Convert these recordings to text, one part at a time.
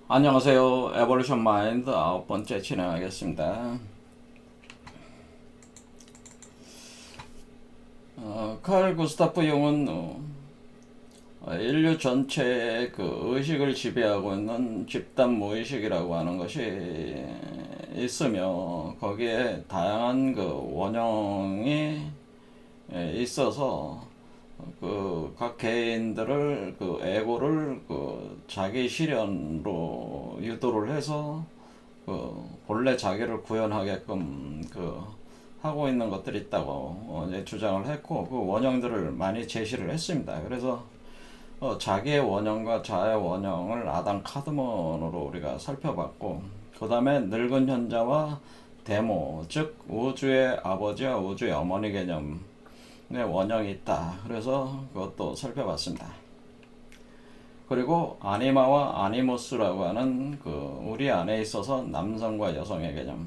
안녕하세요. 에볼루션 마인드 9번째 진행하겠습니다. 칼 구스타프 융은 인류 전체의 그 의식을 지배하고 있는 집단 무의식이라고 하는 것이 있으며 거기에 다양한 그 원형이 있어서 그 각 개인들을 그 에고를 그 자기 실현으로 유도를 해서 그 본래 자기를 구현하게끔 그 하고 있는 것들이 있다고 이제 주장을 했고 그 원형들을 많이 제시를 했습니다. 그래서 자기의 원형과 자의 원형을 아담 카드먼으로 우리가 살펴봤고 그 다음에 늙은 현자와 데모 즉 우주의 아버지와 우주의 어머니 개념 원형이 있다. 그래서 그것도 살펴봤습니다. 그리고 아니마와 아니모스라고 하는 그 우리 안에 있어서 남성과 여성의 개념.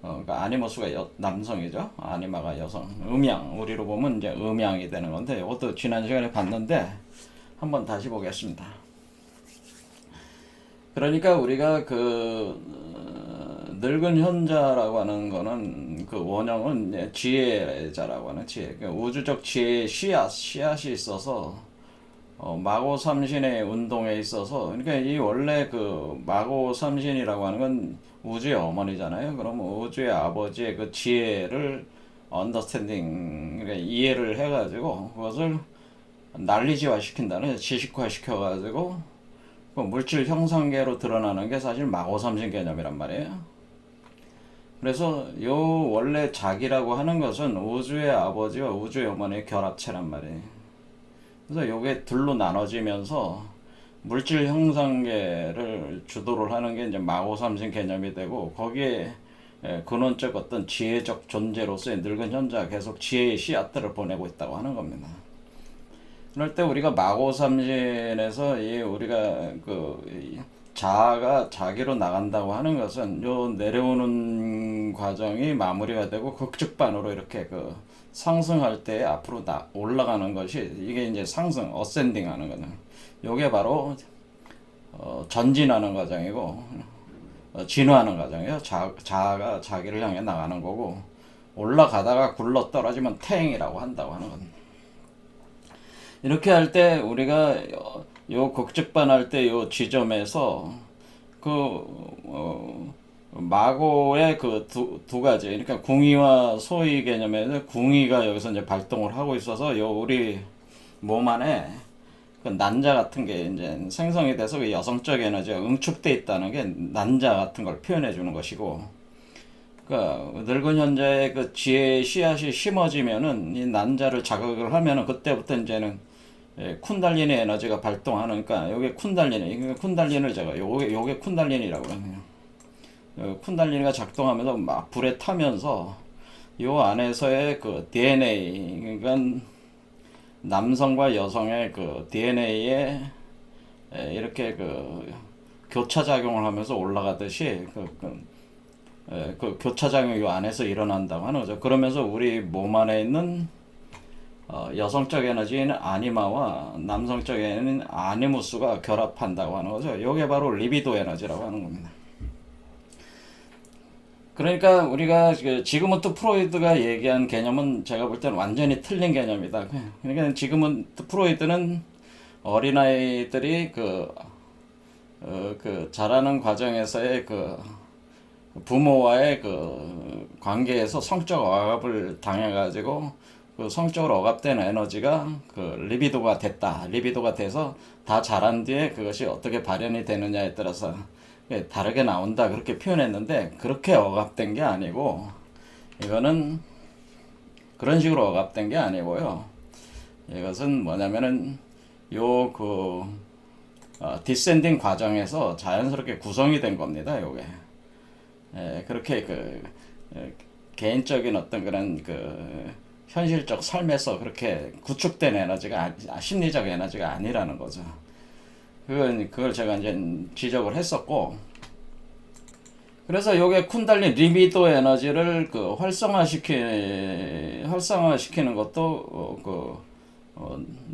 그러니까 아니모스가 남성이죠. 아니마가 여성. 음양. 우리로 보면 이제 음양이 되는 건데 이것도 지난 시간에 봤는데 한번 다시 보겠습니다. 그러니까 우리가 늙은 현자라고 하는 거는 그 원형은 지혜자라고 하는 지혜. 우주적 지혜의 씨앗이 있어서 마고 삼신의 운동에 있어서 그러니까 이 원래 그 마고 삼신이라고 하는 건 우주의 어머니잖아요. 그럼 우주의 아버지의 그 지혜를 언더스탠딩 그러니까 이해를 해가지고 그것을 난리지화 시킨다는 지식화 시켜가지고 그 물질 형상계로 드러나는 게 사실 마고 삼신 개념이란 말이에요. 그래서 요 원래 자기라고 하는 것은 우주의 아버지와 우주의 어머니의 결합체란 말이에요. 그래서 요게 둘로 나눠지면서 물질 형상계를 주도를 하는 게 이제 마고삼신 개념이 되고 거기에 근원적 어떤 지혜적 존재로서의 늙은 현자가 계속 지혜의 씨앗들을 보내고 있다고 하는 겁니다. 그럴 때 우리가 마고삼신에서 이 우리가 그 자아가 자기로 나간다고 하는 것은 요 내려오는 과정이 마무리가 되고 극측반으로 이렇게 그 상승할 때 앞으로 올라가는 것이 이게 이제 상승, 어센딩 하는 거는 요게 바로 전진하는 과정이고 진화하는 과정이에요. 자아가 자기를 향해 나가는 거고 올라가다가 굴러 떨어지면 탱이라고 한다고 하는 겁니다. 이렇게 할 때 우리가 요 극적반할 때 요 지점에서 마고의 그 두 가지 그러니까 궁의와 소의 개념에서 궁의가 여기서 이제 발동을 하고 있어서 요 우리 몸 안에 그 난자 같은 게 이제 생성이 돼서 그 여성적 에너지가 응축돼 있다는 게 난자 같은 걸 표현해 주는 것이고 그러니까 늙은 현자의 그 지혜의 씨앗이 심어지면은 이 난자를 자극을 하면은 그때부터 이제는 쿤달리니 에너지가 발동하는 그러니까 요게 쿤달리니를 제가 요게 쿤달리니라고 그러네요. 쿤달리니가 작동하면서 막 불에 타면서 요 안에서의 그 DNA 그러니까 남성과 여성의 그 DNA에 이렇게 그 교차 작용을 하면서 올라가듯이 그 교차 작용이 요 안에서 일어난다고 하는 거죠. 그러면서 우리 몸 안에 있는 여성적 에너지인 아니마와 남성적 에너지인 아니무스가 결합한다고 하는 거죠. 이게 바로 리비도 에너지라고 하는 겁니다. 그러니까 우리가 지금은 또 프로이드가 얘기한 개념은 제가 볼 때는 완전히 틀린 개념이다. 그러니까 지금은 또 프로이드는 어린아이들이 그 자라는 과정에서의 그 부모와의 그 관계에서 성적 억압을 당해가지고 그 성적으로 억압된 에너지가 그 리비도가 됐다. 리비도가 돼서 다 자란 뒤에 그것이 어떻게 발현이 되느냐에 따라서 다르게 나온다. 그렇게 표현했는데 그렇게 억압된 게 아니고 이거는 그런 식으로 억압된 게 아니고요. 이것은 뭐냐면은 디센딩 과정에서 자연스럽게 구성이 된 겁니다. 요게. 그렇게 개인적인 어떤 그런 현실적 삶에서 그렇게 구축된 에너지가 심리적 에너지가 아니라는 거죠. 그걸 제가 이제 지적을 했었고, 그래서 요게 쿤달린 리비도 에너지를 활성화시키는 것도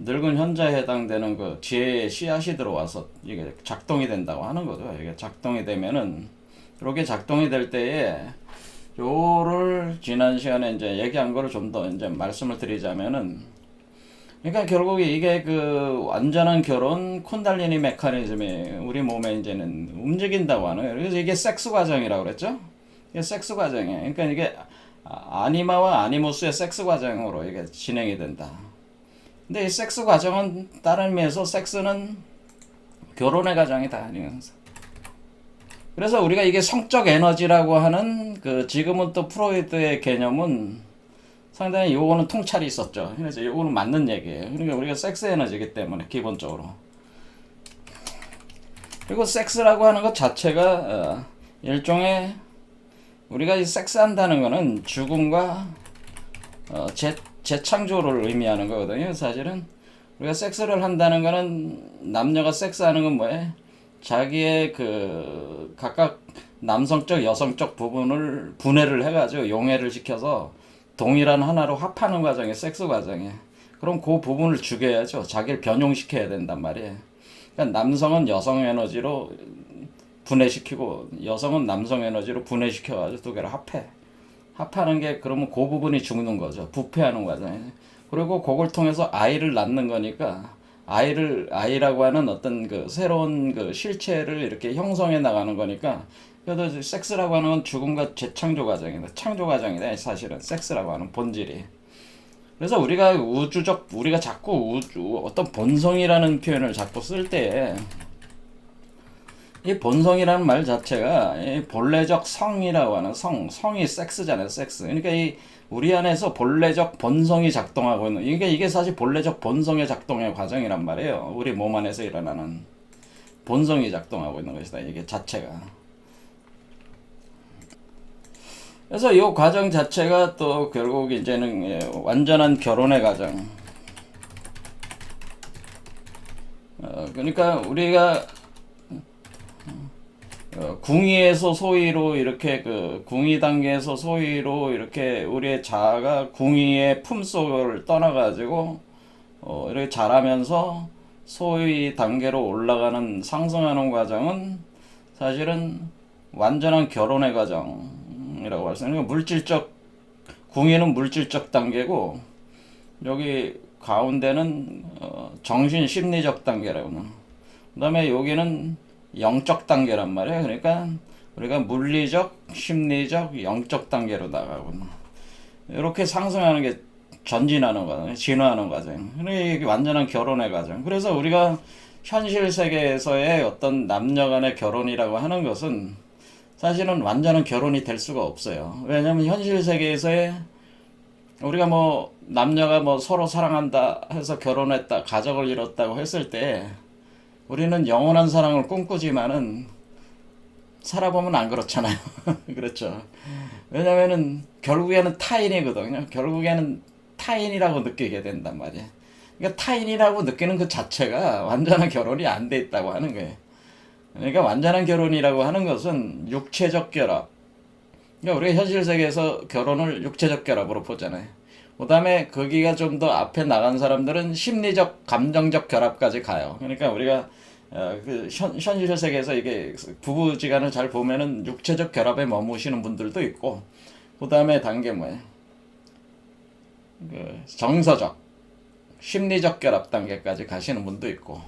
늙은 현자에 해당되는 그 지혜의 씨앗이 들어와서 이게 작동이 된다고 하는 거죠. 이게 작동이 되면은, 이렇게 작동이 될 때에 요를 지난 시간에 이제 얘기한 거를 좀 더 이제 말씀을 드리자면은, 그러니까 결국 이게 그 완전한 결혼 쿤달리니 메커니즘이 우리 몸에 이제는 움직인다고 하는 거예요. 그래서 이게 섹스 과정이라고 그랬죠? 이게 섹스 과정이에요. 그러니까 이게 아니마와 아니무스의 섹스 과정으로 이게 진행이 된다. 근데 이 섹스 과정은 다른 의미에서 섹스는 결혼의 과정이다. 그래서 우리가 이게 성적 에너지라고 하는 그 지금은 또 프로이드의 개념은 상당히 요거는 통찰이 있었죠. 그래서 요거는 맞는 얘기예요. 그러니까 우리가 섹스 에너지이기 때문에 기본적으로. 그리고 섹스라고 하는 것 자체가 일종의 우리가 이 섹스한다는 거는 죽음과 재창조를 의미하는 거거든요. 사실은 우리가 섹스를 한다는 거는 남녀가 섹스하는 건 뭐예요? 자기의 그 각각 남성적 여성적 부분을 분해를 해가지고 용해를 시켜서 동일한 하나로 합하는 과정이 섹스 과정이에요. 그럼 그 부분을 죽여야죠. 자기를 변용시켜야 된단 말이에요. 그러니까 남성은 여성 에너지로 분해시키고 여성은 남성 에너지로 분해시켜가지고 두 개를 합하는 게 그러면 그 부분이 죽는 거죠. 부패하는 과정이에요. 그리고 그걸 통해서 아이를 낳는 거니까 아이라고 하는 어떤 그 새로운 그 실체를 이렇게 형성해 나가는 거니까, 그래도 섹스라고 하는 건 죽음과 재창조 과정이다. 창조 과정이다. 사실은 섹스라고 하는 본질이. 그래서 우리가 자꾸 어떤 본성이라는 표현을 자꾸 쓸 때, 이 본성이라는 말 자체가 이 본래적 성이라고 하는 성이 섹스잖아요. 섹스. 그러니까 이 우리 안에서 본래적 본성이 작동하고 있는, 이게 사실 본래적 본성의 작동의 과정이란 말이에요. 우리 몸 안에서 일어나는 본성이 작동하고 있는 것이다. 이게 자체가. 그래서 이 과정 자체가 또 결국 이제는 완전한 결혼의 과정. 그러니까 우리가 궁위에서 소위로 이렇게 그 궁위 단계에서 소위로 이렇게 우리의 자아가 궁위의 품속을 떠나가지고 이렇게 자라면서 소위 단계로 올라가는 상승하는 과정은 사실은 완전한 결혼의 과정이라고 할 수 있는. 그러니까 물질적 궁위는 물질적 단계고 여기 가운데는 정신 심리적 단계라고. 그다음에 여기는 영적 단계란 말이에요. 그러니까 우리가 물리적, 심리적, 영적 단계로 나가고 이렇게 상승하는 게 전진하는 과정, 진화하는 과정. 이게 완전한 결혼의 과정. 그래서 우리가 현실 세계에서의 어떤 남녀 간의 결혼이라고 하는 것은 사실은 완전한 결혼이 될 수가 없어요. 왜냐하면 현실 세계에서의 우리가 뭐 남녀가 뭐 서로 사랑한다 해서 결혼했다, 가족을 이뤘다고 했을 때 우리는 영원한 사랑을 꿈꾸지만은 살아보면 안 그렇잖아요. 그렇죠. 왜냐면은 결국에는 타인이거든요. 결국에는 타인이라고 느끼게 된단 말이에요. 그러니까 타인이라고 느끼는 그 자체가 완전한 결혼이 안 돼 있다고 하는 거예요. 그러니까 완전한 결혼이라고 하는 것은 육체적 결합. 그러니까 우리가 현실 세계에서 결혼을 육체적 결합으로 보잖아요. 그 다음에 거기가 좀 더 앞에 나간 사람들은 심리적, 감정적 결합까지 가요. 그러니까 우리가 현실 세계에서 이게 부부지간을 잘 보면은 육체적 결합에 머무시는 분들도 있고, 그 다음에 단계 뭐예요? 정서적, 심리적 결합 단계까지 가시는 분도 있고,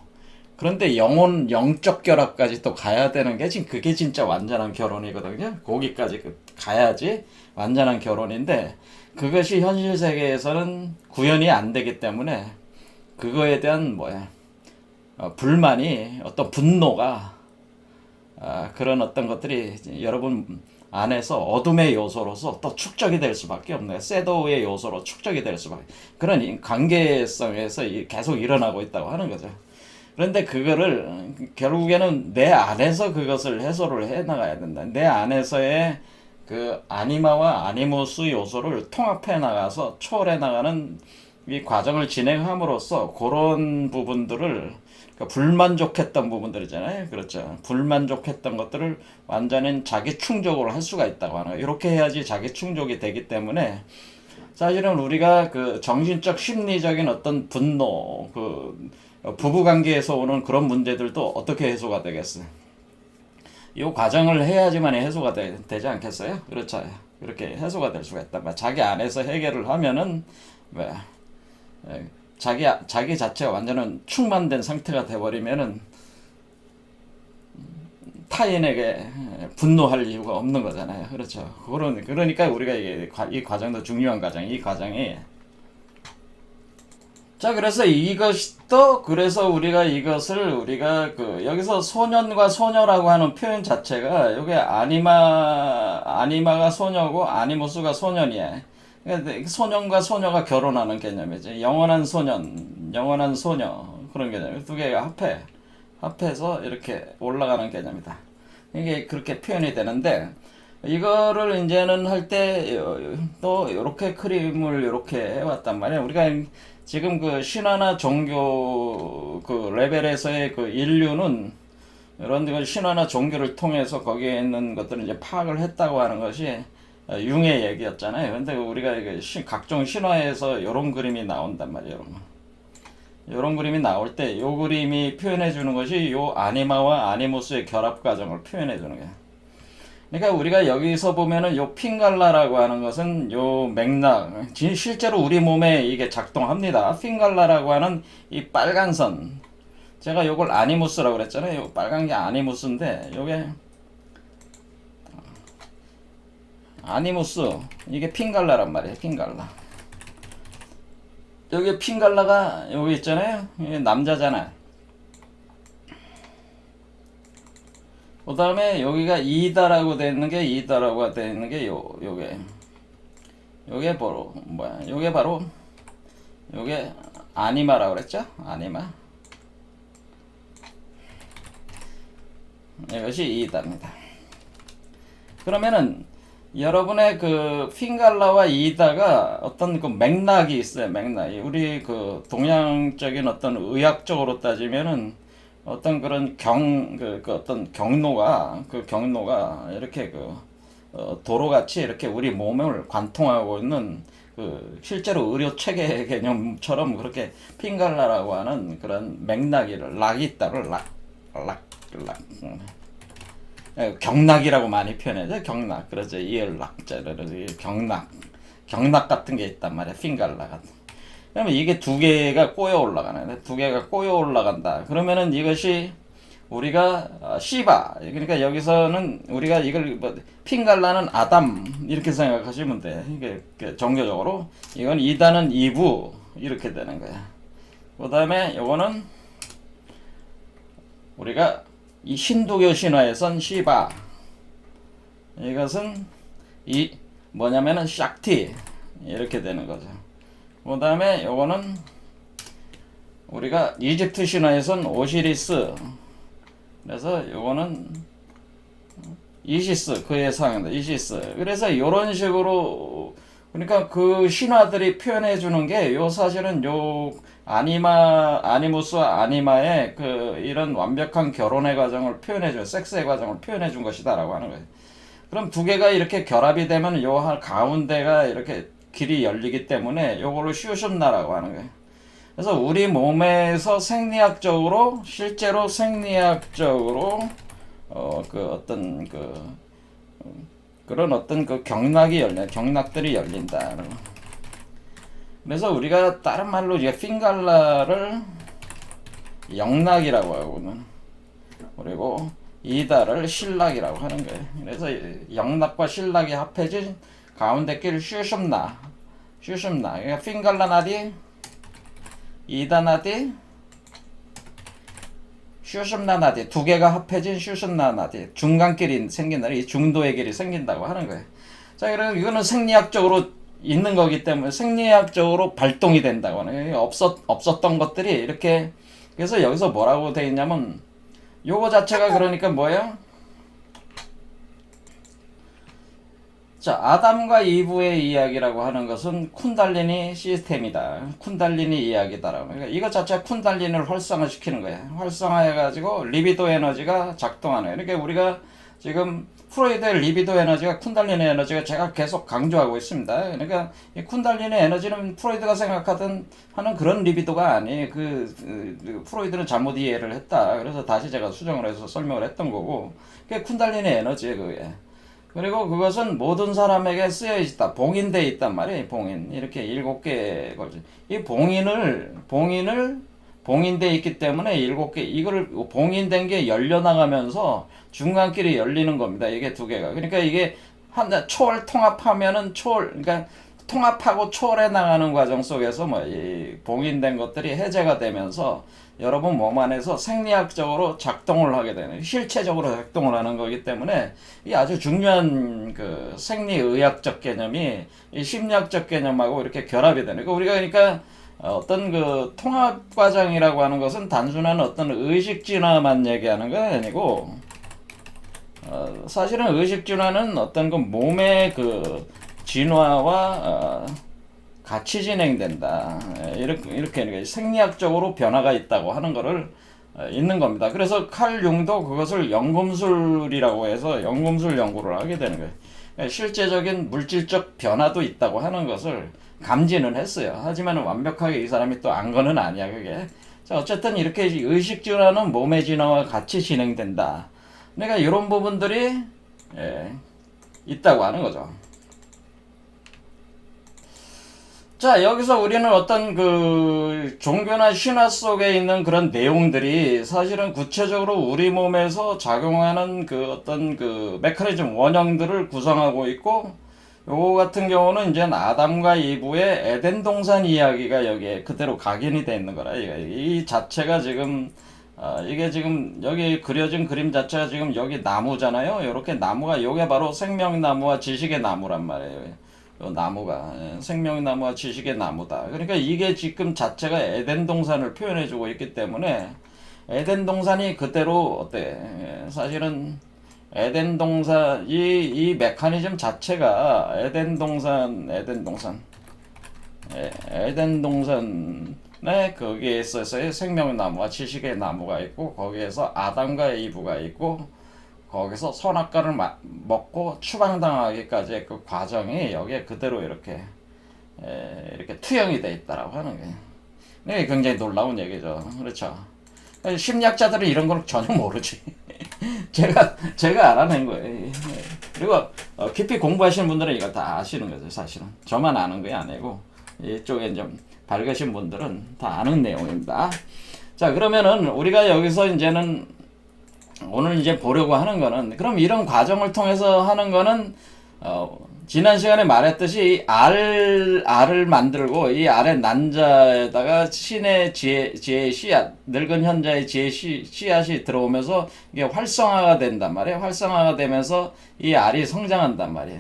그런데 영적 결합까지 또 가야 되는 게 지금 그게 진짜 완전한 결혼이거든요. 거기까지 가야지 완전한 결혼인데, 그것이 현실 세계에서는 구현이 안 되기 때문에 그거에 대한 불만이, 어떤 분노가, 그런 어떤 것들이 여러분 안에서 어둠의 요소로서 또 축적이 될 수밖에 없네요. 섀도우의 요소로 축적이 될 수밖에. 그런 관계성에서 계속 일어나고 있다고 하는 거죠. 그런데 그거를 결국에는 내 안에서 그것을 해소를 해 나가야 된다. 내 안에서의 그 아니마와 아니무스 요소를 통합해 나가서 초월해 나가는 이 과정을 진행함으로써 그런 부분들을, 그러니까 불만족했던 부분들이잖아요. 그렇죠. 불만족했던 것들을 완전히 자기 충족을 할 수가 있다고 하는 거예요. 이렇게 해야지 자기 충족이 되기 때문에 사실은 우리가 그 정신적 심리적인 어떤 분노, 그 부부 관계에서 오는 그런 문제들도 어떻게 해소가 되겠어요? 이 과정을 해야지만 해소가 되지 않겠어요? 그렇죠. 그렇게 해소가 될 수가 있단 말이야. 자기 안에서 해결을 하면은 왜 자기 자체가 완전한 충만된 상태가 돼버리면은 타인에게 분노할 이유가 없는 거잖아요. 그렇죠. 그러니까 우리가 이 과정도 중요한 과정. 이 과정이 자, 그래서 그래서 우리가 이것을 우리가 여기서 소년과 소녀라고 하는 표현 자체가 요게 아니마가 소녀고 아니무스가 소년이야. 그러니까 소년과 소녀가 결혼하는 개념이지. 영원한 소년, 영원한 소녀 그런 개념. 두 개가 합해서 이렇게 올라가는 개념이다. 이게 그렇게 표현이 되는데 이거를 이제는 할 때 또 이렇게 그림을 이렇게 해왔단 말이야. 우리가 지금 그 신화나 종교 그 레벨에서의 그 인류는 이런 그 신화나 종교를 통해서 거기에 있는 것들을 이제 파악을 했다고 하는 것이 융의 얘기였잖아요. 근데 우리가 각종 신화에서 이런 그림이 나온단 말이에요. 이런 그림이 나올 때 이 그림이 표현해 주는 것이 이 아니마와 아니무스의 결합 과정을 표현해 주는 거예요. 그러니까 우리가 여기서 보면은 요 핑갈라라고 하는 것은 요 맥락, 실제로 우리 몸에 이게 작동합니다. 핑갈라라고 하는 이 빨간 선, 제가 요걸 아니무스라고 그랬잖아요. 요 빨간 게 아니무스인데 요게 아니무스, 이게 핑갈라란 말이에요. 핑갈라. 여기 핑갈라가 여기 있잖아요. 이게 남자잖아. 그 다음에 여기가 이다라고 되어 있는 게 요게 바로 뭐야? 요게 아니마라고 그랬죠? 아니마. 이것이 이다입니다. 그러면은 여러분의 그 핑갈라와 이다가 어떤 그 맥락이 있어요. 맥락이 우리 그 동양적인 어떤 의학적으로 따지면은 어떤 그런 어떤 경로가 이렇게 도로같이 이렇게 우리 몸을 관통하고 있는 실제로 의료 체계 개념처럼 그렇게 핑갈라라고 하는 그런 맥락이 락이 있다를 락. 경락이라고 많이 표현해요. 경락. 그러죠. 이열락자를 경락 같은 게 있단 말이야. 핑갈라 같은. 그러면 이게 두 개가 꼬여 올라가네. 두 개가 꼬여 올라간다. 그러면은 이것이 우리가 시바. 그러니까 여기서는 우리가 이걸 핑갈라는 아담 이렇게 생각하시면 돼. 이게 종교적으로 이건 이다는 이부 이렇게 되는 거야. 그다음에 요거는 우리가 이 힌두교 신화에선 시바, 이것은 뭐냐면은 샥티 이렇게 되는 거죠. 그 다음에 요거는 우리가 이집트 신화에선 오시리스, 그래서 요거는 이시스, 그에 상한다 이시스. 그래서 요런 식으로 그러니까 그 신화들이 표현해 주는 게 사실은 아니무스와 아니마의 이런 완벽한 결혼의 과정을 표현해준, 섹스의 과정을 표현해준 것이다라고 하는 거예요. 그럼 두 개가 이렇게 결합이 되면 가운데가 이렇게 길이 열리기 때문에 요거를 슈슌나라고 하는 거예요. 그래서 우리 몸에서 실제로 생리학적으로 그런 어떤 경락들이 열린다. 그래서 우리가 다른 말로 이제 핑갈라를 영락이라고 하고는 그리고 이다를 신락이라고 하는 거예요. 그래서 영락과 신락이 합해진 가운데 길 슈슌나. 그러니까 핑갈라 나디, 이다 나디, 슈슌나 나디, 두 개가 합해진 슈슌나 나디, 중간길이 생긴다. 이 중도의 길이 생긴다고 하는 거예요. 자, 그럼 이거는 생리학적으로 있는 거기 때문에 생리학적으로 발동이 된다고 하는 거예요. 없었던 것들이 이렇게. 그래서 여기서 뭐라고 되어 있냐면 요거 자체가 그러니까 뭐예요? 자, 아담과 이브의 이야기라고 하는 것은 쿤달리니 시스템이다. 쿤달리니 이야기다라고. 그러니까 이것 자체가 쿤달리니를 활성화시키는 거야. 활성화해가지고 리비도 에너지가 작동하는 거야. 그러니까 우리가 지금 프로이드의 리비도 에너지가 쿤달리니 에너지가 제가 계속 강조하고 있습니다. 그러니까 이 쿤달리니 에너지는 프로이드가 생각하던 하는 그런 리비도가 아니. 프로이드는 잘못 이해를 했다. 그래서 다시 제가 수정을 해서 설명을 했던 거고, 그게 쿤달리니 에너지예요, 그게. 그리고 그것은 모든 사람에게 쓰여 있다. 봉인돼 있단 말이에요. 봉인. 이렇게 7개 걸쳐. 이 봉인돼 있기 때문에 7개, 이거를 봉인된 게 열려나가면서 중간끼리 열리는 겁니다. 이게 2개가. 그러니까 이게 초월 통합하면은 그러니까 통합하고 초월해 나가는 과정 속에서 이 봉인된 것들이 해제가 되면서 여러분 몸 안에서 생리학적으로 작동을 하게 되는, 실체적으로 작동을 하는 거기 때문에 이 아주 중요한 그 생리의학적 개념이 이 심리학적 개념하고 이렇게 결합이 되는 거. 우리가 그러니까 어떤 그 통합 과정이라고 하는 것은 단순한 어떤 의식 진화만 얘기하는 건 아니고, 사실은 의식 진화는 어떤 그 몸의 그 진화와 같이 진행된다. 이렇게 생리학적으로 변화가 있다고 하는 거를 있는 겁니다. 그래서 칼 융도 그것을 연금술이라고 해서 연금술 연구를 하게 되는 거예요. 실제적인 물질적 변화도 있다고 하는 것을 감지는 했어요. 하지만 완벽하게 이 사람이 또 안 거는 아니야, 그게. 자, 어쨌든 이렇게 의식 진화는 몸의 진화와 같이 진행된다. 그러니까 이런 부분들이 있다고 하는 거죠. 자, 여기서 우리는 어떤 그 종교나 신화 속에 있는 그런 내용들이 사실은 구체적으로 우리 몸에서 작용하는 그 어떤 그 메커니즘, 원형들을 구성하고 있고, 요거 같은 경우는 이제 아담과 이브의 에덴 동산 이야기가 여기에 그대로 각인이 되어 있는 거라. 이 자체가 지금 이게 지금 여기 그려진 그림 자체가 지금 여기 나무잖아요. 이렇게 나무가, 요게 바로 생명나무와 지식의 나무란 말이에요. 요 나무가 생명나무와 지식의 나무다. 그러니까 이게 지금 자체가 에덴 동산을 표현해주고 있기 때문에 에덴 동산이 그대로 어때? 사실은 에덴 동산 이 메커니즘 자체가 에덴 동산에 거기에 있어서의 생명나무와 지식의 나무가 있고, 거기에서 아담과 이브가 있고, 거기서 선악과를 먹고 추방당하기까지의 그 과정이 여기에 그대로 이렇게 투영이 돼 있다라고 하는 게, 네, 굉장히 놀라운 얘기죠. 그렇죠. 심리학자들은 이런 걸 전혀 모르지. 제가 알아낸 거예요. 그리고 깊이 공부하시는 분들은 이걸 다 아시는 거죠, 사실은. 저만 아는 게 아니고 이쪽에 좀 밝으신 분들은 다 아는 내용입니다. 자, 그러면은 우리가 여기서 이제는 오늘 이제 보려고 하는 거는, 그럼 이런 과정을 통해서 하는 거는 지난 시간에 말했듯이 알을 만들고, 이 알의 난자에다가 신의 지혜의 씨앗, 늙은 현자의 지혜의 씨앗이 들어오면서 이게 활성화가 된단 말이에요. 활성화가 되면서 이 알이 성장한단 말이에요.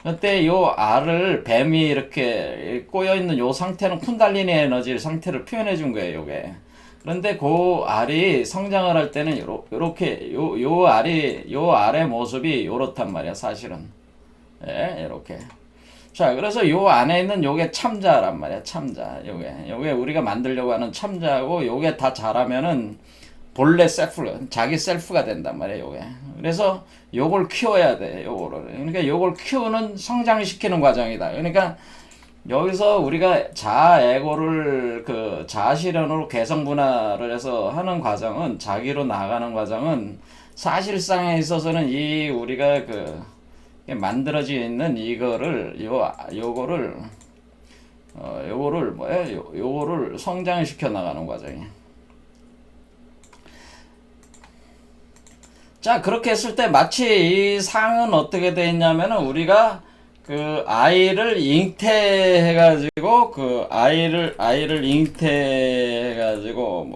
그때 요 알을 뱀이 이렇게 꼬여있는 요 상태는 쿤달리니 에너지 상태를 표현해 준 거예요, 요게. 그런데 그 알이 성장을 할 때는 요렇게 요 알의 모습이 요렇단 말이야, 사실은. 이렇게. 자, 그래서 요 안에 있는 요게 참자란 말이야, 참자. 요게 우리가 만들려고 하는 참자고, 요게 다 자라면은 본래 자기 셀프가 된단 말이야, 요게. 그래서 요걸 키워야 돼, 요거를. 그러니까 요걸 키우는, 성장시키는 과정이다. 그러니까 여기서 우리가 자에고를 그 자아실현으로 개성분화를 해서 하는 과정은, 자기로 나아가는 과정은 사실상에 있어서는 이 우리가 그 만들어져 있는 이거를 요거를 성장시켜 나가는 과정이에요. 자, 그렇게 했을 때 마치 이 상은 어떻게 돼 있냐면은, 우리가 그 아이를 잉태해가지고, 그 아이를 잉태해가지고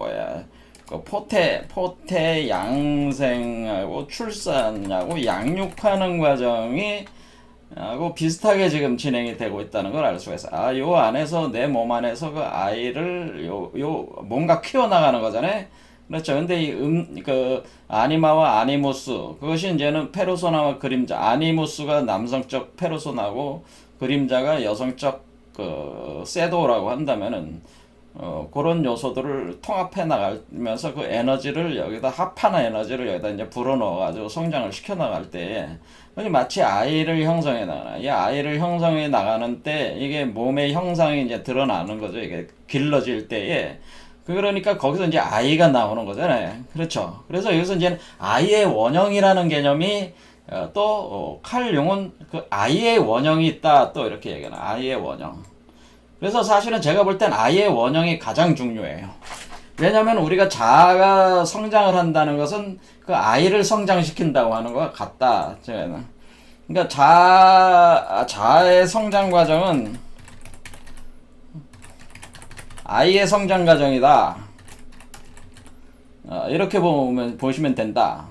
그 포태 양생하고 출산하고 양육하는 과정이 하고 비슷하게 지금 진행이 되고 있다는 걸 알 수가 있어. 요 안에서, 내 몸 안에서 그 아이를 뭔가 키워나가는 거잖아요. 그렇죠. 근데 그 아니마와 아니무스, 그것이 이제는 페르소나와 그림자. 아니무스가 남성적 페르소나고 그림자가 여성적 그 섀도우라고 한다면은, 그런 요소들을 통합해 나가면서 그 에너지를 여기다 합하는 에너지를 여기다 이제 불어넣어 가지고 성장을 시켜 나갈 때에 마치 아이를 형성해 나가나 이 아이를 형성해 나가는 때 이게 몸의 형상이 이제 드러나는 거죠. 이게 길러질 때에 그러니까 거기서 이제 아이가 나오는 거잖아요. 그렇죠. 그래서 여기서 이제 아이의 원형이라는 개념이 또 칼 융은 그 아이의 원형이 있다 또 이렇게 얘기하는 아이의 원형. 그래서 사실은 제가 볼 땐 아이의 원형이 가장 중요해요. 왜냐하면 우리가 자아가 성장을 한다는 것은 그 아이를 성장시킨다고 하는 것과 같다. 저는. 그러니까 자아의 성장 과정은 아이의 성장 과정이다. 이렇게 보시면 된다.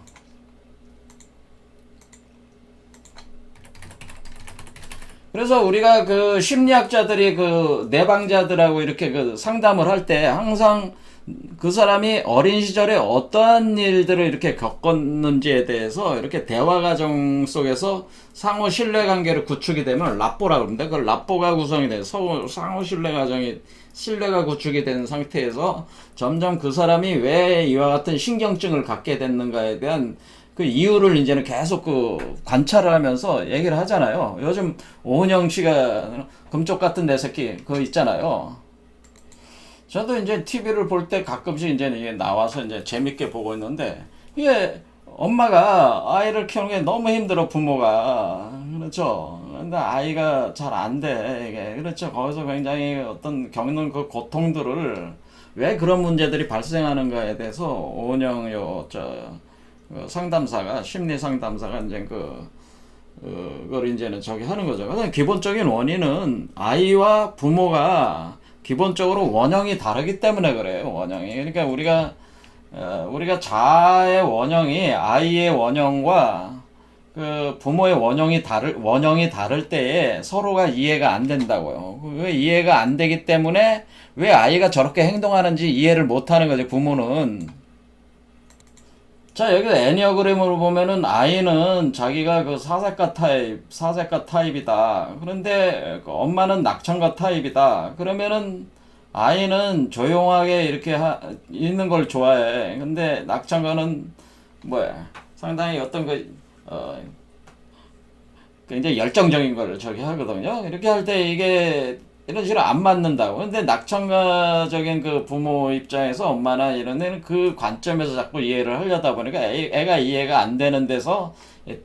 그래서 우리가 그 심리학자들이 그 내방자들하고 이렇게 그 상담을 할 때 항상 그 사람이 어린 시절에 어떠한 일들을 이렇게 겪었는지에 대해서 이렇게 대화 과정 속에서 상호 신뢰 관계를 구축이 되면 랍보라고 합니다. 그 랍보가 구성이 돼서 상호 신뢰가 구축이 된 상태에서 점점 그 사람이 왜 이와 같은 신경증을 갖게 됐는가에 대한 그 이유를 이제는 계속 그 관찰을 하면서 얘기를 하잖아요. 요즘 오은영 씨가 금쪽 같은 내 새끼 그거 있잖아요. 저도 이제 TV를 볼 때 가끔씩 이제 이게 나와서 이제 재밌게 보고 있는데 이게 엄마가 아이를 키우는 게 너무 힘들어 부모가 그렇죠. 근데 아이가 잘 안 돼 이게 그렇죠. 거기서 굉장히 어떤 겪는 그 고통들을 왜 그런 문제들이 발생하는가에 대해서 오은영 상담사가 심리 상담사가 이제 그걸 이제는 저기 하는 거죠. 그래서 기본적인 원인은 아이와 부모가 기본적으로 원형이 다르기 때문에 그래요. 원형이. 그러니까 우리가 자아의 원형이 아이의 원형과 그 부모의 원형이 다를 때에 서로가 이해가 안 된다고요. 왜 이해가 안 되기 때문에 왜 아이가 저렇게 행동하는지 이해를 못 하는 거죠. 부모는. 자, 여기서 애니어그램으로 보면은 아이는 자기가 그 사색가 타입이다. 그런데 그 엄마는 낙천가 타입이다. 그러면은 아이는 조용하게 이렇게 있는 걸 좋아해. 근데 낙천가는 뭐야? 상당히 어떤 굉장히 열정적인 걸 저기 하거든요. 이렇게 할 때 이게 이런 식으로 안 맞는다고. 근데 낙천가적인 그 부모 입장에서 엄마나 이런 데는 그 관점에서 자꾸 이해를 하려다 보니까 애가 이해가 안 되는 데서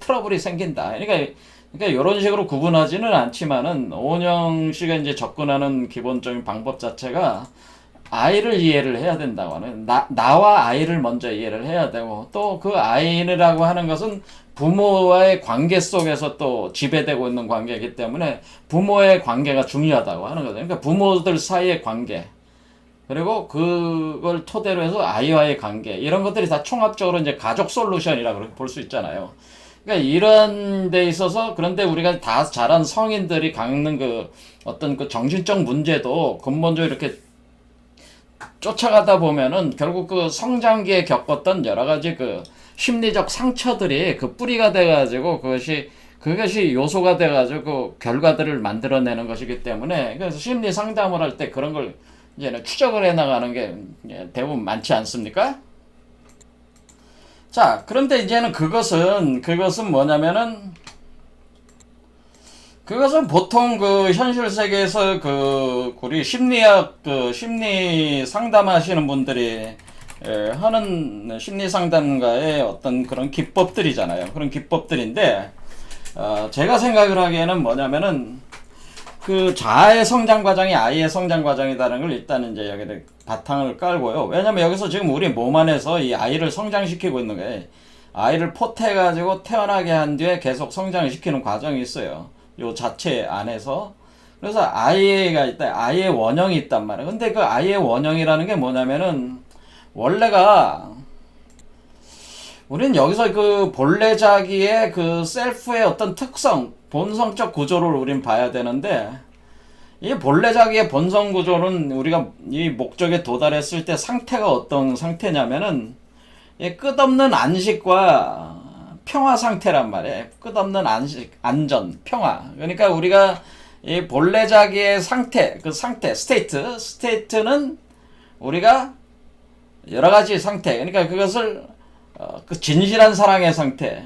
트러블이 생긴다. 그러니까 이런 식으로 구분하지는 않지만은 오은영 씨가 이제 접근하는 기본적인 방법 자체가 아이를 이해를 해야 된다고 하는 나와 아이를 먼저 이해를 해야 되고 또 그 아이라고 하는 것은 부모와의 관계 속에서 또 지배되고 있는 관계이기 때문에 부모의 관계가 중요하다고 하는 거죠. 그러니까 부모들 사이의 관계 그리고 그걸 토대로 해서 아이와의 관계 이런 것들이 다 총합적으로 이제 가족 솔루션이라고 볼 수 있잖아요. 그러니까 이런 데 있어서 그런데 우리가 다 자란 성인들이 겪는 그 어떤 그 정신적 문제도 근본적으로 이렇게 쫓아가다 보면은 결국 그 성장기에 겪었던 여러 가지 그 심리적 상처들이 그 뿌리가 돼가지고 그것이 요소가 돼가지고 그 결과들을 만들어내는 것이기 때문에 그래서 심리 상담을 할 때 그런 걸 이제는 추적을 해 나가는 게 대부분 많지 않습니까? 자, 그런데 이제는 그것은 뭐냐면은 그것은 보통 그 현실 세계에서 그 우리 심리학 그 심리 상담하시는 분들이 하는 심리 상담가의 어떤 그런 기법들이잖아요. 그런 기법들인데 제가 생각을 하기에는 뭐냐면은 그 자아의 성장 과정이 아이의 성장 과정이라는 걸 일단 이제 여기다 바탕을 깔고요. 왜냐면 여기서 지금 우리 몸 안에서 이 아이를 성장시키고 있는 거예요. 아이를 포태가지고 태어나게 한 뒤에 계속 성장시키는 과정이 있어요. 요 자체 안에서. 그래서 아이가 있다. 아이의 원형이 있단 말이에요. 근데 그 아이의 원형이라는 게 뭐냐면은 원래가 우리는 여기서 그 본래자기의 그 셀프의 어떤 특성, 본성적 구조를 우린 봐야 되는데 이 본래자기의 본성 구조는 우리가 이 목적에 도달했을 때 상태가 어떤 상태냐면은 이 끝없는 안식과 평화 상태란 말이에요. 끝없는 안식, 안전, 평화. 그러니까 우리가 이 본래자기의 상태, 그 상태, 스테이트는 우리가 여러 가지 상태, 그러니까 그것을 그 진실한 사랑의 상태,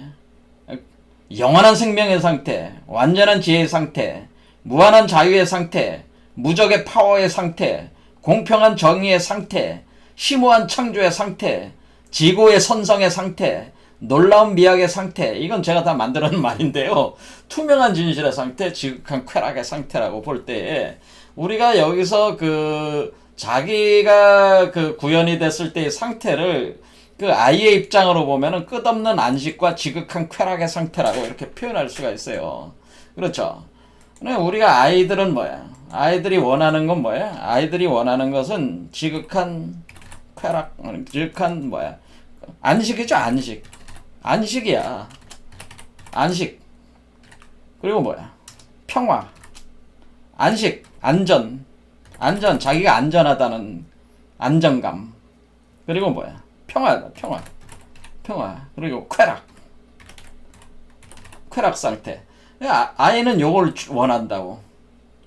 영원한 생명의 상태, 완전한 지혜의 상태, 무한한 자유의 상태, 무적의 파워의 상태, 공평한 정의의 상태, 심오한 창조의 상태, 지고의 선성의 상태, 놀라운 미학의 상태, 이건 제가 다 만들어낸 말인데요. 투명한 진실의 상태, 지극한 쾌락의 상태라고 볼 때에 우리가 여기서 그 자기가 그 구현이 됐을 때의 상태를 그 아이의 입장으로 보면은 끝없는 안식과 지극한 쾌락의 상태라고 이렇게 표현할 수가 있어요. 그렇죠? 우리가 아이들은 뭐야? 아이들이 원하는 건 뭐야? 아이들이 원하는 것은 지극한 쾌락, 지극한 뭐야? 안식이죠, 안식. 안식이야. 안식. 그리고 뭐야? 평화. 안식, 안전. 안전, 자기가 안전하다는 안정감. 그리고 뭐야? 평화다, 평화. 평화. 그리고 쾌락. 쾌락 상태. 아이는 요걸 원한다고.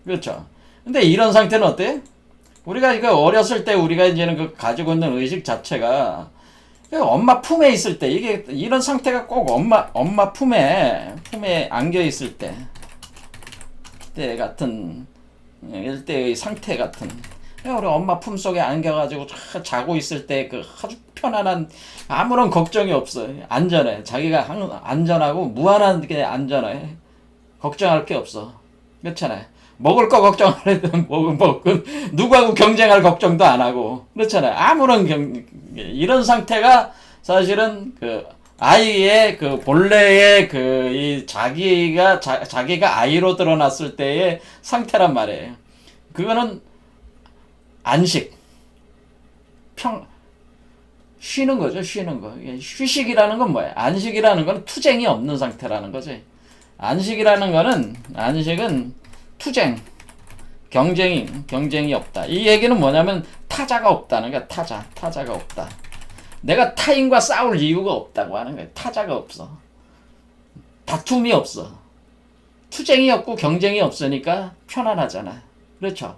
그렇죠. 근데 이런 상태는 어때? 우리가 이거 어렸을 때 우리가 이제는 그 가지고 있는 의식 자체가 엄마 품에 있을 때, 이게 이런 상태가 꼭 엄마 품에 안겨 있을 때 같은 일대의 상태 같은, 우리 엄마 품 속에 안겨가지고 자고 있을 때 그 아주 편안한, 아무런 걱정이 없어. 안전해. 자기가 안전하고 무한하게 안전해. 걱정할 게 없어. 그렇잖아요. 먹을 거 걱정을 먹고 누구하고 경쟁할 걱정도 안 하고, 그렇잖아요. 아무런 이런 상태가 사실은 그 아이의 그 본래의 그 이 자기가 아이로 드러났을 때의 상태란 말이에요. 그거는 안식, 쉬는 거죠, 쉬는 거. 휴식이라는 건 뭐야? 안식이라는 건 투쟁이 없는 상태라는 거지. 안식은 투쟁, 경쟁이 없다. 이 얘기는 뭐냐면 타자가 없다는 거야. 타자가 없다. 내가 타인과 싸울 이유가 없다고 하는 거야. 타자가 없어. 다툼이 없어. 투쟁이 없고 경쟁이 없으니까 편안하잖아. 그렇죠?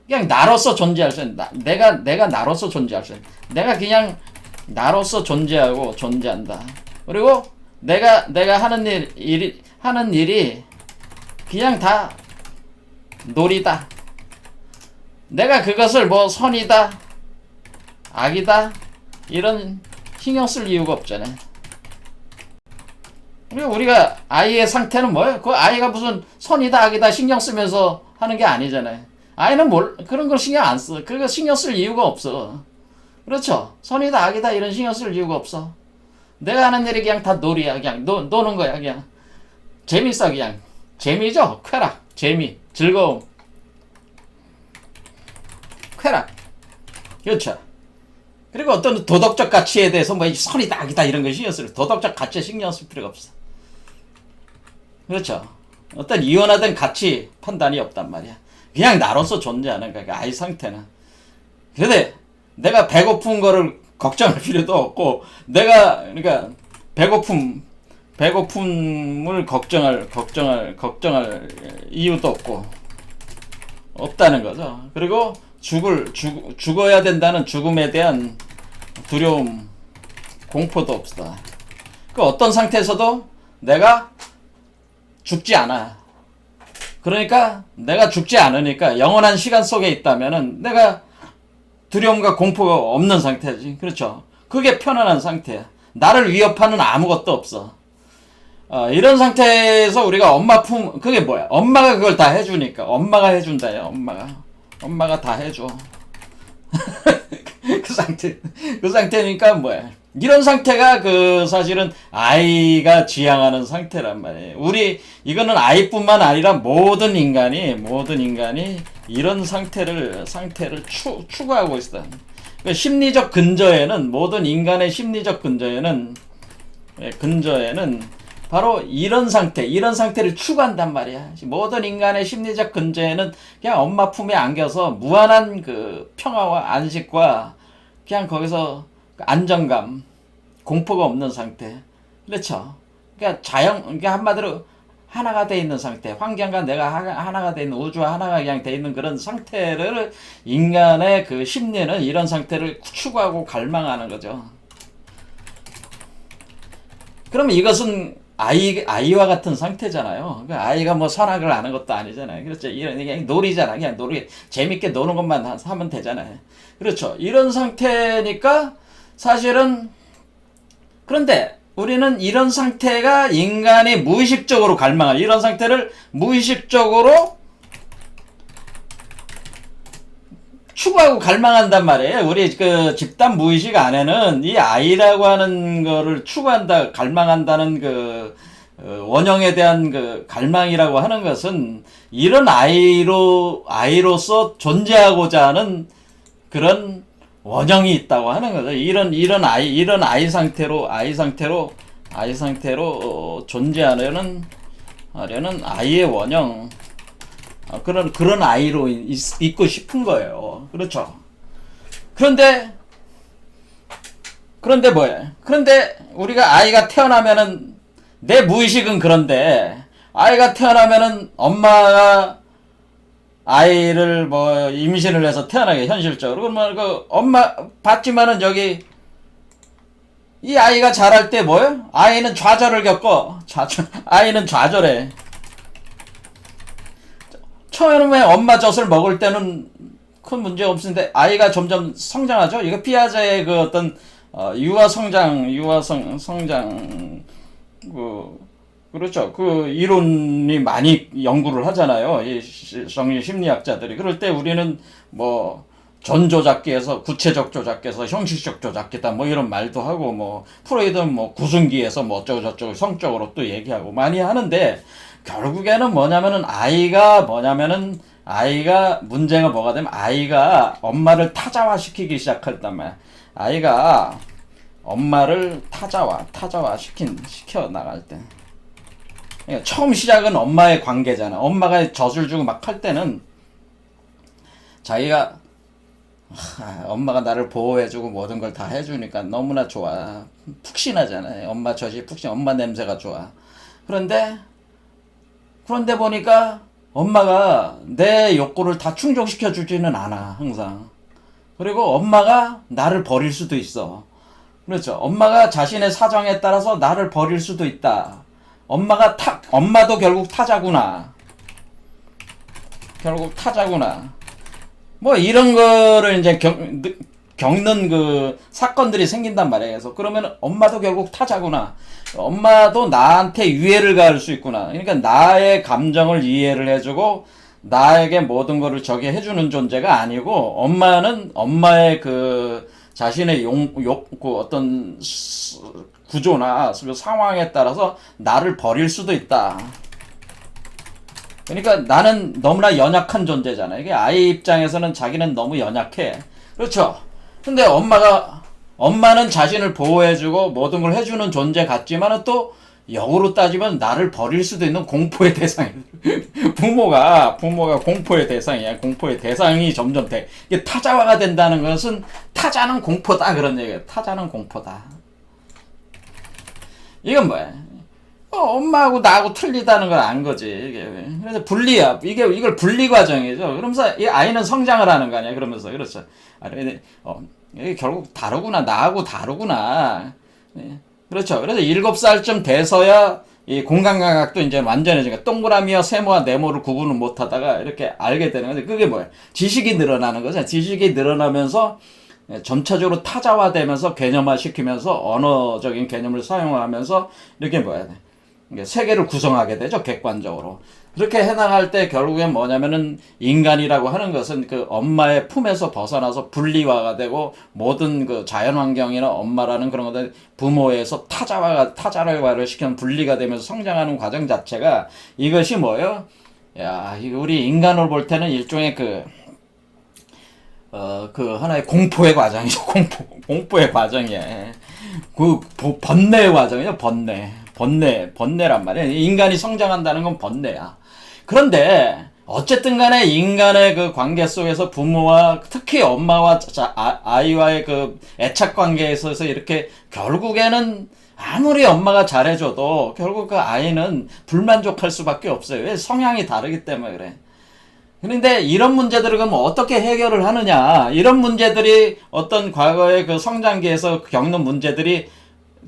그냥 나로서 존재할 수 있는, 내가 나로서 존재할 수 있는, 내가 그냥 나로서 존재하고 존재한다. 그리고 내가 하는 일이 그냥 다 놀이다. 내가 그것을 뭐 선이다, 악이다, 이런 신경 쓸 이유가 없잖아. 우리가 아이의 상태는 뭐예요? 그 아이가 무슨 선이다, 악이다 신경 쓰면서 하는 게 아니잖아요. 아이는 그런 걸 신경 안 써. 그거 신경 쓸 이유가 없어. 그렇죠? 선이다, 악이다 이런 신경 쓸 이유가 없어. 내가 하는 일이 그냥 다 놀이야. 그냥 노는 거야. 그냥 재밌어. 그냥 재미죠. 쾌락, 재미, 즐거움, 쾌락. 그렇죠. 그리고 어떤 도덕적 가치에 대해서 뭐 선이다, 악이다 이런 거 신경 쓸, 도덕적 가치에 신경 쓸 필요가 없어. 그렇죠. 어떤 이원화된 가치 판단이 없단 말이야. 그냥 나로서 존재하는 거야. 아이 상태는. 그런데 내가 배고픈 거를 걱정할 필요도 없고, 내가 그러니까 배고픔을 걱정할 이유도 없다는 거죠. 그리고 죽어야 된다는 죽음에 대한 두려움, 공포도 없다. 그 어떤 상태에서도 내가 죽지 않아. 그러니까 내가 죽지 않으니까 영원한 시간 속에 있다면은 내가 두려움과 공포가 없는 상태지. 그렇죠? 그게 편안한 상태야. 나를 위협하는 아무것도 없어. 이런 상태에서 우리가 그게 뭐야? 엄마가 그걸 다 해주니까. 엄마가 해준다요. 엄마가 다 해줘. 그 상태니까 뭐야? 이런 상태가 사실은 아이가 지향하는 상태란 말이에요. 이거는 아이뿐만 아니라 모든 인간이 이런 상태를 추구하고 있어. 심리적 근저에는, 모든 인간의 심리적 근저에는 바로 이런 상태를 추구한단 말이야. 모든 인간의 심리적 근저에는 그냥 엄마 품에 안겨서 무한한 그 평화와 안식과 그냥 거기서 안정감, 공포가 없는 상태. 그렇죠. 그러니까 한마디로 하나가 돼 있는 상태, 환경과 내가 하나가 돼 있는, 우주와 하나가 그냥 돼 있는 그런 상태를, 인간의 그 심리는 이런 상태를 추구하고 갈망하는 거죠. 그러면 이것은 아이와 같은 상태잖아요. 아이가 뭐 선악을 아는 것도 아니잖아요. 그렇죠. 그냥 놀이잖아. 그냥 재밌게 노는 것만 하면 되잖아요. 그렇죠. 이런 상태니까 사실은, 그런데 우리는 이런 상태가 인간이 무의식적으로 갈망하는, 이런 상태를 무의식적으로 추구하고 갈망한단 말이에요. 우리 그 집단 무의식 안에는 이 아이라고 하는 거를 추구한다, 갈망한다는 그 원형에 대한 그 갈망이라고 하는 것은 이런 아이로서 존재하고자 하는 그런 원형이 있다고 하는 거죠. 이런 아이 상태로 존재하려는 아이의 원형, 그런 아이로 있고 싶은 거예요. 그렇죠. 그런데 뭐예요? 그런데 우리가 아이가 태어나면은, 내 무의식은 그런데 아이가 태어나면은 엄마가 아이를 뭐 임신을 해서 태어나게, 현실적으로 그러면 그 엄마 봤지만은 저기 이 아이가 자랄 때 뭐예요? 아이는 좌절을 겪어. 아이는 좌절해. 처음에 엄마 젖을 먹을 때는 큰 문제 없는데 아이가 점점 성장하죠. 이거 피아제의 그 어떤 유아 성장 그렇죠. 그 이론이 많이 연구를 하잖아요. 이 정신 심리학자들이. 그럴 때 우리는 뭐 전조작기에서 구체적 조작기에서 형식적 조작기다 뭐 이런 말도 하고, 뭐 프로이드는 뭐 구승기에서 뭐 어쩌고 저쩌고 성적으로 또 얘기하고 많이 하는데, 결국에는 아이가 문제가 뭐가 되면 아이가 엄마를 타자화시키기 시작했단 말이야. 아이가 엄마를 시켜 나갈 때. 그러니까 처음 시작은 엄마의 관계잖아. 엄마가 젖을 주고 막 할 때는 자기가 엄마가 나를 보호해주고 모든 걸 다 해주니까 너무나 좋아. 푹신하잖아요. 엄마 젖이 엄마 냄새가 좋아. 그런데 보니까 엄마가 내 욕구를 다 충족시켜 주지는 않아, 항상. 그리고 엄마가 나를 버릴 수도 있어. 그렇죠. 엄마가 자신의 사정에 따라서 나를 버릴 수도 있다. 엄마도 결국 타자구나. 뭐 이런 거를 이제 겪는 그 사건들이 생긴단 말이에요. 그래서 그러면 엄마도 결국 타자구나. 엄마도 나한테 유해를 가할 수 있구나. 그러니까 나의 감정을 이해를 해주고 나에게 모든 거를 저게 해주는 존재가 아니고, 엄마는 엄마의 그 자신의 그 어떤 구조나 상황에 따라서 나를 버릴 수도 있다. 그러니까 나는 너무나 연약한 존재잖아요. 이게 아이 입장에서는 자기는 너무 연약해. 그렇죠. 근데 엄마는 자신을 보호해주고 모든 걸 해주는 존재 같지만은 또 역으로 따지면 나를 버릴 수도 있는 공포의 대상이야. 부모가 공포의 대상이야. 공포의 대상이 점점 돼. 이게 타자화가 된다는 것은 타자는 공포다, 그런 얘기야. 타자는 공포다. 이건 뭐야? 엄마하고 나하고 틀리다는 걸 안 거지. 그래서 분리야. 이걸 분리 과정이죠. 그러면서 이 아이는 성장을 하는 거 아니야. 그러면서. 그렇죠. 이게 결국 다르구나. 나하고 다르구나. 그렇죠. 그래서 7살쯤 돼서야 이 공간감각도 이제 완전해지니까 동그라미와 세모와 네모를 구분을 못 하다가 이렇게 알게 되는 거죠. 그게 뭐야? 지식이 늘어나는 거죠. 지식이 늘어나면서 점차적으로 타자화되면서 개념화 시키면서 언어적인 개념을 사용하면서 이렇게 세계를 구성하게 되죠. 객관적으로. 그렇게 해나갈 때 결국엔 뭐냐면은, 인간이라고 하는 것은 그 엄마의 품에서 벗어나서 분리화가 되고, 모든 그 자연환경이나 엄마라는 그런 것들 부모에서 타자를 시키는 분리가 되면서 성장하는 과정 자체가, 이것이 뭐예요? 우리 인간으로 볼 때는 일종의 하나의 공포의 과정이죠. 공포의 과정이에요. 번뇌의 과정이죠. 번뇌란 말이에요. 인간이 성장한다는 건 번뇌야. 그런데 어쨌든 간에 인간의 그 관계 속에서 부모와 특히 엄마와 아이와의 그 애착 관계에 있어서 이렇게 결국에는 아무리 엄마가 잘해줘도 결국 그 아이는 불만족할 수밖에 없어요. 왜? 성향이 다르기 때문에 그래. 그런데 이런 문제들을 그럼 어떻게 해결을 하느냐? 이런 문제들이 어떤 과거의 그 성장기에서 겪는 문제들이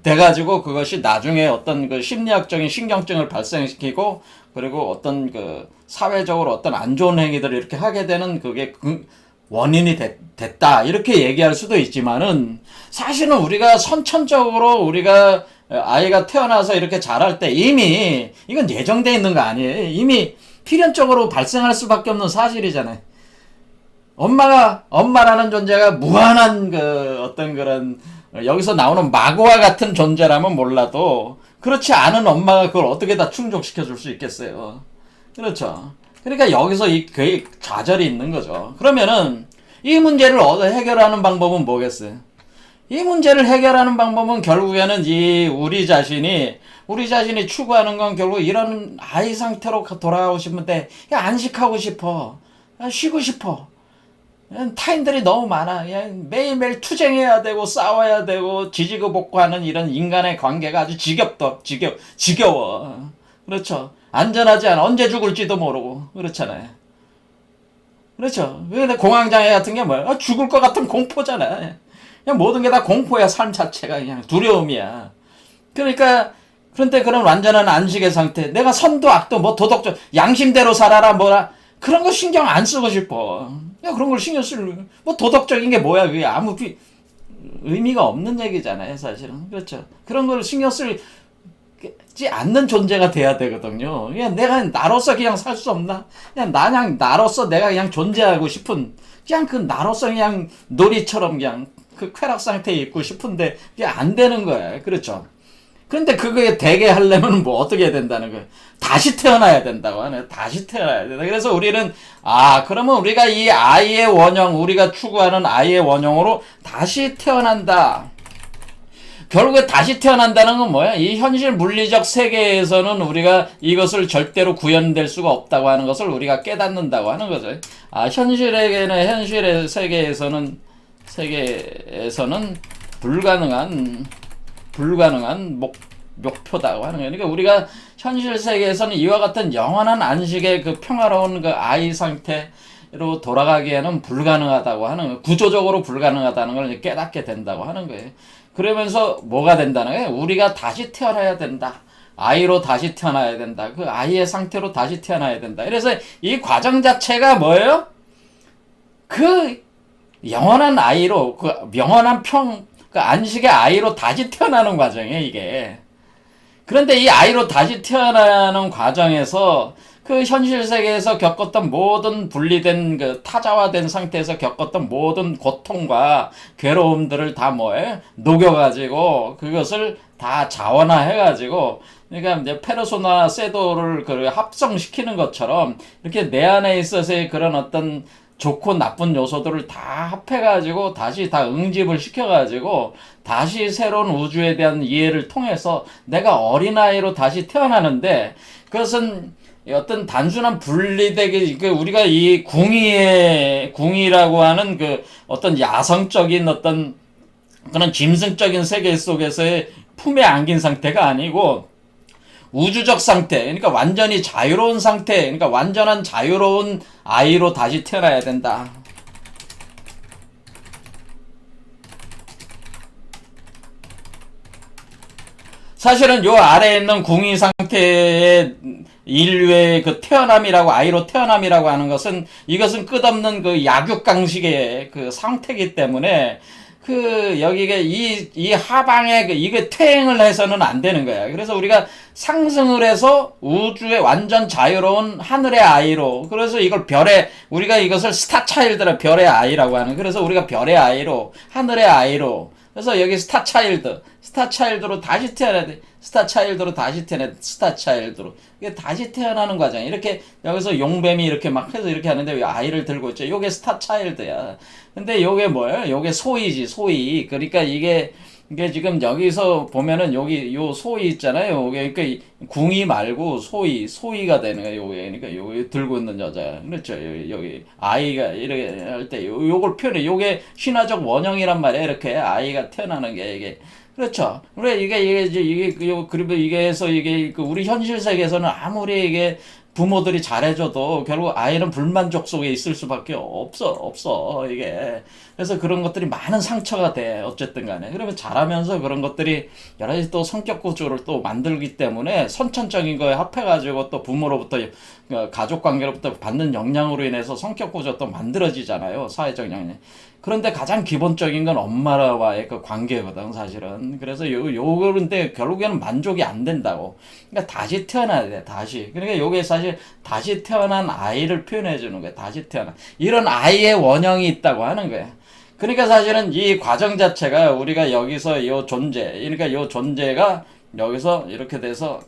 돼가지고 그것이 나중에 어떤 그 심리학적인 신경증을 발생시키고 그리고 어떤 그 사회적으로 어떤 안 좋은 행위들을 이렇게 하게 되는 그게 그 원인이 됐다. 이렇게 얘기할 수도 있지만은 사실은 우리가 선천적으로 우리가 아이가 태어나서 이렇게 자랄 때 이미 이건 예정돼 있는 거 아니에요. 이미 필연적으로 발생할 수밖에 없는 사실이잖아요. 엄마라는 존재가 무한한 그 어떤 그런 여기서 나오는 마구와 같은 존재라면 몰라도 그렇지 않은 엄마가 그걸 어떻게 다 충족시켜 줄 수 있겠어요. 그렇죠. 그러니까 여기서 그 좌절이 있는 거죠. 그러면은 이 문제를 해결하는 방법은 뭐겠어요? 이 문제를 해결하는 방법은 결국에는 우리 자신이 추구하는 건 결국 이런 아이 상태로 돌아가고 싶은데 안식하고 싶어. 쉬고 싶어. 타인들이 너무 많아. 매일매일 투쟁해야 되고 싸워야 되고 지지고 볶고하는 이런 인간의 관계가 아주 지겨워. 그렇죠. 안전하지 않아. 언제 죽을지도 모르고 그렇잖아요. 그렇죠. 근데 공황장애 같은 게 뭐야? 죽을 것 같은 공포잖아. 그냥 모든 게 다 공포야. 삶 자체가 그냥 두려움이야. 그러니까 그런데 그런 완전한 안식의 상태. 내가 선도 악도 뭐 도덕적 양심대로 살아라 뭐라 그런 거 신경 안 쓰고 싶어. 그런 걸 신경 뭐 도덕적인 게 뭐야? 그게 아무 의미가 없는 얘기잖아요, 사실은. 그렇죠. 그런 걸 신경 쓰지 않는 존재가 돼야 되거든요. 그냥 내가 나로서 그냥 살 수 없나? 그냥 나로서 내가 그냥 존재하고 싶은, 그냥 그 나로서 그냥 놀이처럼 그냥 그 쾌락 상태에 있고 싶은데, 그게 안 되는 거야. 그렇죠. 근데 그게 되게 하려면 뭐 어떻게 해야 된다는 거예요? 다시 태어나야 된다고 하네. 다시 태어나야 된다. 그래서 우리는 그러면 우리가 이 아이의 원형, 우리가 추구하는 아이의 원형으로 다시 태어난다. 결국에 다시 태어난다는 건 뭐야? 이 현실 물리적 세계에서는 우리가 이것을 절대로 구현될 수가 없다고 하는 것을 우리가 깨닫는다고 하는 거죠. 현실의 세계에서는 불가능한 목표다고 하는 거예요. 그러니까 우리가 현실 세계에서는 이와 같은 영원한 안식의 그 평화로운 그 아이 상태로 돌아가기에는 불가능하다고 하는 거예요. 구조적으로 불가능하다는 걸 깨닫게 된다고 하는 거예요. 그러면서 뭐가 된다는 거예요? 우리가 다시 태어나야 된다. 아이로 다시 태어나야 된다. 그 아이의 상태로 다시 태어나야 된다. 그래서 이 과정 자체가 뭐예요? 그 영원한 아이로, 그 영원한 그 안식의 아이로 다시 태어나는 과정이에요, 이게. 그런데 이 아이로 다시 태어나는 과정에서 그 현실 세계에서 겪었던 모든 분리된 그 타자화된 상태에서 겪었던 모든 고통과 괴로움들을 다 녹여가지고 그것을 다 자원화해가지고 그러니까 이제 페르소나 셋도를 그 합성시키는 것처럼 이렇게 내 안에 있어서의 그런 어떤 좋고 나쁜 요소들을 다 합해가지고 다시 다 응집을 시켜가지고 다시 새로운 우주에 대한 이해를 통해서 내가 어린아이로 다시 태어나는데 그것은 어떤 단순한 분리되기, 우리가 이 궁이라고 하는 그 어떤 야성적인 어떤 그런 짐승적인 세계 속에서의 품에 안긴 상태가 아니고 우주적 상태, 그러니까 완전히 자유로운 상태, 그러니까 완전한 자유로운 아이로 다시 태어나야 된다. 사실은 요 아래에 있는 궁이 상태의 인류의 그 태어남이라고, 아이로 태어남이라고 하는 것은 이것은 끝없는 그 약육강식의 그 상태이기 때문에 여기가 이 하방에 이게 퇴행을 해서는 안 되는 거야. 그래서 우리가 상승을 해서 우주의 완전 자유로운 하늘의 아이로, 그래서 우리가 이것을 스타 차일드라 별의 아이라고 하는, 그래서 우리가 별의 아이로, 하늘의 아이로, 그래서 여기 스타 차일드로 다시 태어나야 돼. 스타 차일드로 이게 다시 태어나는 과정. 이렇게 여기서 용뱀이 이렇게 막 해서 이렇게 하는데 왜 아이를 들고 있죠? 요게 스타 차일드야. 근데 요게 뭐예요? 요게 소이지, 소이. 그러니까 이게 지금 여기서 보면은 요 소이 있잖아요. 요게 그러니까 궁이 말고 소이가 되는 거예요. 요게 그러니까 요게 들고 있는 여자. 그렇죠. 여기 아이가 이렇게 할 때 요걸 표현해. 요게 신화적 원형이란 말이에요. 이렇게 아이가 태어나는 게 이게. 그렇죠. 그래 그리고 이게 해서 이게 그 우리 현실 세계에서는 아무리 이게 부모들이 잘해줘도 결국 아이는 불만족 속에 있을 수밖에 없어 이게. 그래서 그런 것들이 많은 상처가 돼 어쨌든 간에. 그러면 자라면서 그런 것들이 여러 가지 또 성격 구조를 또 만들기 때문에 선천적인 거에 합해가지고 또 부모로부터 가족 관계로부터 받는 영향으로 인해서 성격 구조 또 만들어지잖아요, 사회적 영향. 그런데 가장 기본적인 건 엄마와의 그 관계거든, 사실은. 그래서 요런데 결국에는 만족이 안 된다고. 그러니까 다시 태어나야 돼, 다시. 그러니까 요게 사실 다시 태어난 아이를 표현해 주는 거야, 다시 태어난. 이런 아이의 원형이 있다고 하는 거야. 그러니까 사실은 이 과정 자체가 우리가 여기서 요 존재, 그러니까 요 존재가 여기서 이렇게 돼서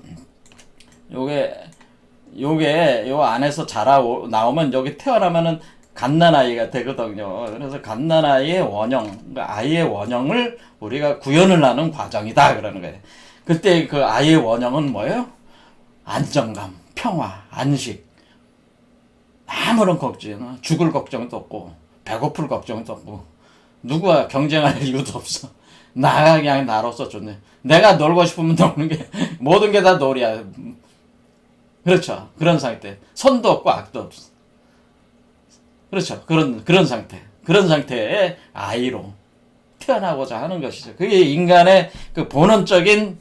요게 요 안에서 자라고 나오면 여기 태어나면은 갓난아이가 되거든요. 그래서 갓난아이의 원형, 그러니까 아이의 원형을 우리가 구현을 하는 과정이다 그러는 거예요. 그때 그 아이의 원형은 뭐예요? 안정감, 평화, 안식, 아무런 걱정, 죽을 걱정도 없고 배고플 걱정도 없고 누구와 경쟁할 이유도 없어. 나가 그냥 나로서 좋네. 내가 놀고 싶으면 노는 게 모든 게 다 놀이야. 그렇죠. 그런 상태. 선도 없고 악도 없어. 그렇죠. 그런 상태. 그런 상태의 아이로 태어나고자 하는 것이죠. 그게 인간의 그 본원적인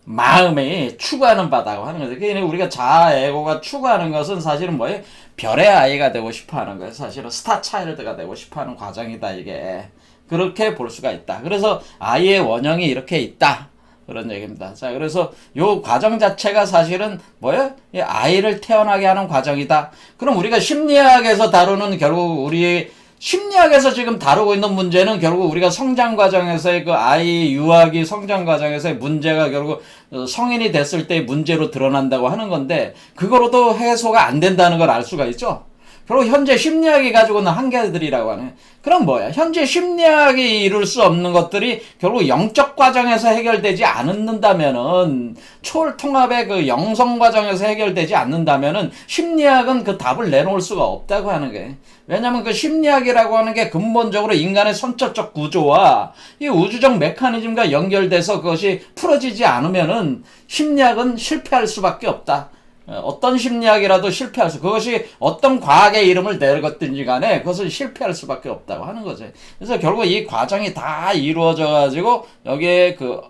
마음이 추구하는 바다고 하는 거죠. 그러니까 우리가 자아, 에고가 추구하는 것은 사실은 뭐예요? 별의 아이가 되고 싶어 하는 거예요. 사실은 스타 차일드가 되고 싶어 하는 과정이다, 이게. 그렇게 볼 수가 있다. 그래서 아이의 원형이 이렇게 있다. 그런 얘기입니다. 자, 그래서 요 과정 자체가 사실은 뭐예요? 이 아이를 태어나게 하는 과정이다. 그럼 우리가 심리학에서 다루는 결국 우리 심리학에서 지금 다루고 있는 문제는 결국 우리가 성장 과정에서의 그 아이 유아기 성장 과정에서의 문제가 결국 성인이 됐을 때의 문제로 드러난다고 하는 건데 그거로도 해소가 안 된다는 걸 알 수가 있죠. 결국 현재 심리학이 가지고 있는 한계들이라고 하네. 그럼 뭐야? 현재 심리학이 이룰 수 없는 것들이 결국 영적 과정에서 해결되지 않는다면은 초월 통합의 그 영성 과정에서 해결되지 않는다면은 심리학은 그 답을 내놓을 수가 없다고 하는 거예요. 왜냐면 그 심리학이라고 하는 게 근본적으로 인간의 선천적 구조와 이 우주적 메커니즘과 연결돼서 그것이 풀어지지 않으면은 심리학은 실패할 수밖에 없다. 어떤 심리학이라도 실패할 수, 그것이 어떤 과학의 이름을 내걸든지 간에 그것을 실패할 수밖에 없다고 하는 거죠. 그래서 결국 이 과정이 다 이루어져가지고 여기에 그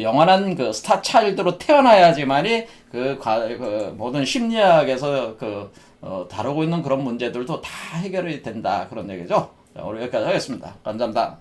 영원한 그 스타 차일드로 태어나야지만이 그 모든 심리학에서 다루고 있는 그런 문제들도 다 해결이 된다. 그런 얘기죠. 자, 오늘 여기까지 하겠습니다. 감사합니다.